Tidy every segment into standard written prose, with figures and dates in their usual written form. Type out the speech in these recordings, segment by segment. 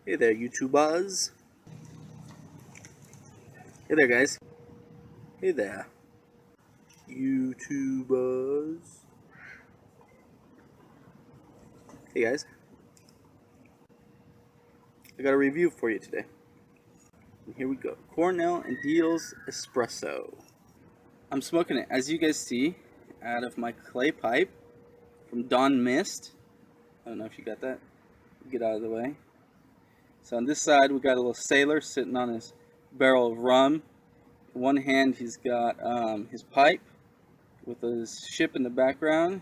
Hey there, YouTubers. Hey there, guys. Hey there, YouTubers. Hey, guys. I got a review for you today. And here we go. Cornell and Diehl's Espresso. I'm smoking it, as you guys see, out of my clay pipe from Dawn Mist. I don't know if you got that. Get out of the way. So on this side, we got a little sailor sitting on his barrel of rum. In one hand, he's got his pipe with his ship in the background.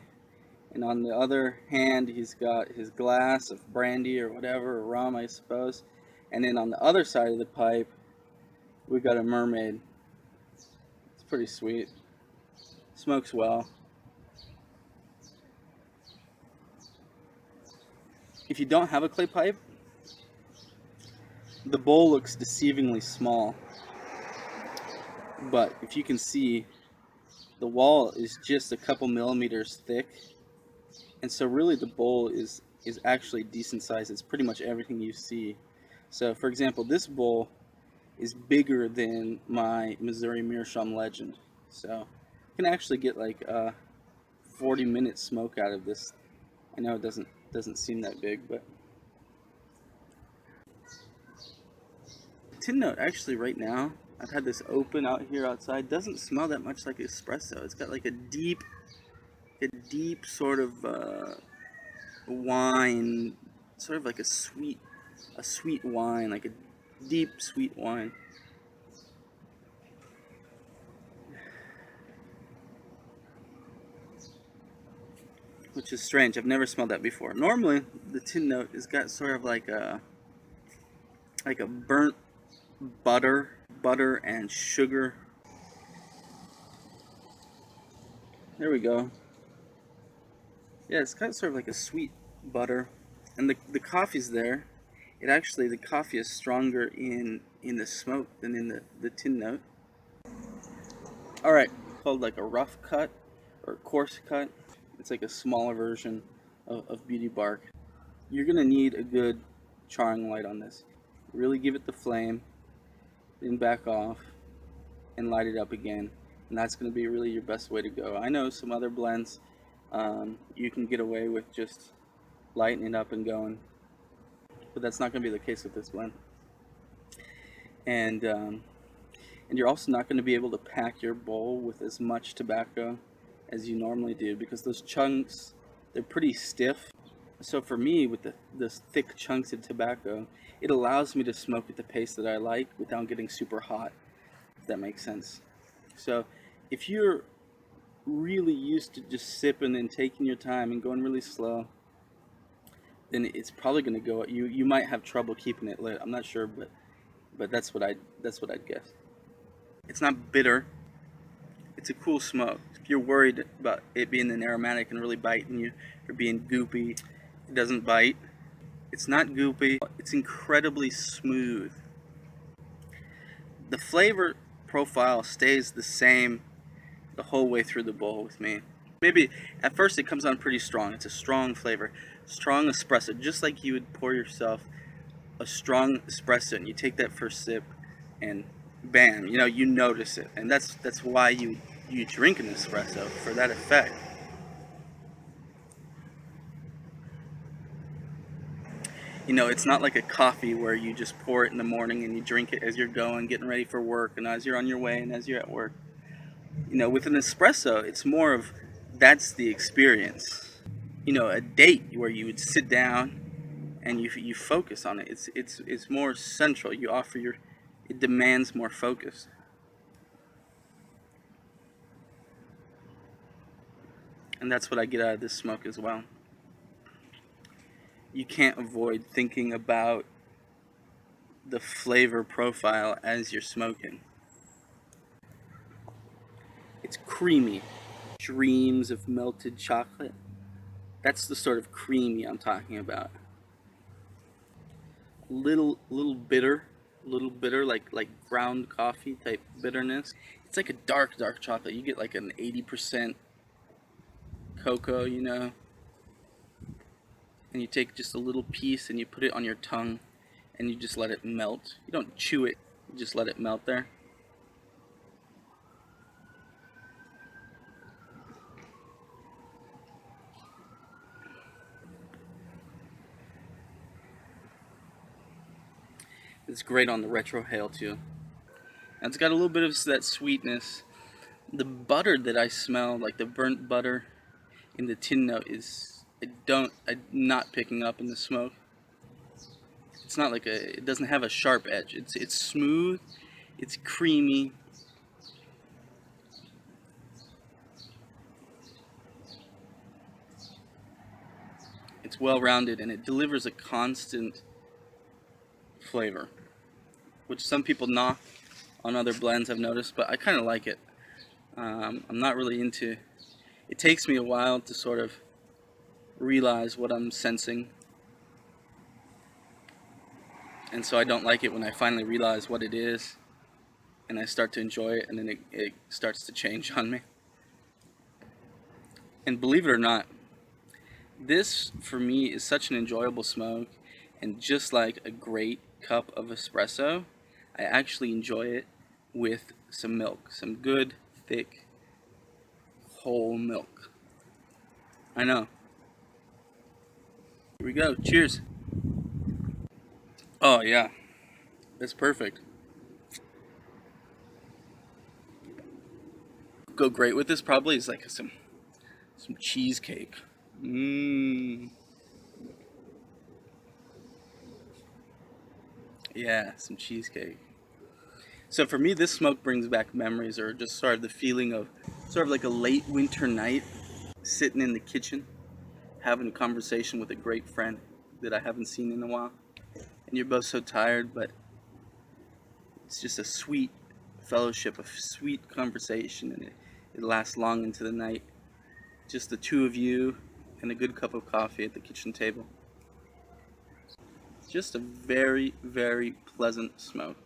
And on the other hand, he's got his glass of brandy or whatever, or rum, I suppose. And then on the other side of the pipe, we got a mermaid. It's pretty sweet. Smokes well. If you don't have a clay pipe, the bowl looks deceivingly small. But if you can see, the wall is just a couple millimeters thick. And so really the bowl is actually decent size. It's pretty much everything you see. So for example, this bowl is bigger than my Missouri Meerschaum Legend. So you can actually get like a 40-minute smoke out of this. I know it doesn't seem that big, but tin note actually right now, I've had this open out here outside, doesn't smell that much like espresso. It's got like a deep sort of wine, sort of like a sweet wine, like a deep sweet wine. Which is strange. I've never smelled that before. Normally, the tin note has got sort of like a burnt butter and sugar. There we go. Yeah, it's got sort of like a sweet butter, and the coffee's there. It actually, the coffee is stronger in the smoke than in the tin note. All right, called like a rough cut or coarse cut. It's like a smaller version of beauty bark. You're gonna need a good charring light on this. Really give it the flame, then back off and light it up again. And that's gonna be really your best way to go. I know some other blends, you can get away with just lighting it up and going, but that's not gonna be the case with this blend. And you're also not going to be able to pack your bowl with as much tobacco as you normally do, because those chunks, they're pretty stiff. So for me, with those thick chunks of tobacco, it allows me to smoke at the pace that I like without getting super hot, if that makes sense. So if you're really used to just sipping and taking your time and going really slow, then it's probably going to go, you might have trouble keeping it lit. I'm not sure, but that's what I'd guess. It's not bitter. It's a cool smoke. If you're worried about it being an aromatic and really biting you, or being goopy, it doesn't bite. It's not goopy. It's incredibly smooth. The flavor profile stays the same the whole way through the bowl with me. Maybe at first it comes on pretty strong. It's a strong flavor, strong espresso, just like you would pour yourself a strong espresso and you take that first sip and bam, you notice it. And that's why you drink an espresso, for that effect. It's not like a coffee where you just pour it in the morning and you drink it as you're going, getting ready for work, and as you're on your way and as you're at work. With an espresso, it's more of, that's the experience. A date where you would sit down and you focus on it. It's more central. It demands more focus. And that's what I get out of this smoke as well. You can't avoid thinking about the flavor profile as you're smoking. It's creamy. Dreams of melted chocolate. That's the sort of creamy I'm talking about. Little bitter, like ground coffee type bitterness. It's like a dark chocolate. You get like an 80% cocoa, and you take just a little piece and you put it on your tongue, and you just let it melt. You don't chew it, you just let it melt there. It's great on the retrohale too. And it's got a little bit of that sweetness. The butter that I smell, like the burnt butter in the tin note, I'm not picking up in the smoke. It's not like it doesn't have a sharp edge. It's smooth, it's creamy. It's well-rounded, and it delivers a constant flavor, which some people knock on other blends, I've noticed, but I kind of like it. I'm not really into. It takes me a while to sort of realize what I'm sensing, and so I don't like it when I finally realize what it is, and I start to enjoy it, and then it starts to change on me. And believe it or not, this for me is such an enjoyable smoke, and just like a great cup of espresso, I actually enjoy it with some milk, some good, thick, whole milk. I know. Here we go. Cheers. Oh yeah, that's perfect. Go great with this probably is like some cheesecake. Mmm. Yeah, some cheesecake. So for me, this smoke brings back memories, or just sort of the feeling of sort of like a late winter night, sitting in the kitchen, having a conversation with a great friend that I haven't seen in a while. And you're both so tired, but it's just a sweet fellowship, a sweet conversation, and it lasts long into the night. Just the two of you and a good cup of coffee at the kitchen table. Just a very, very pleasant smoke.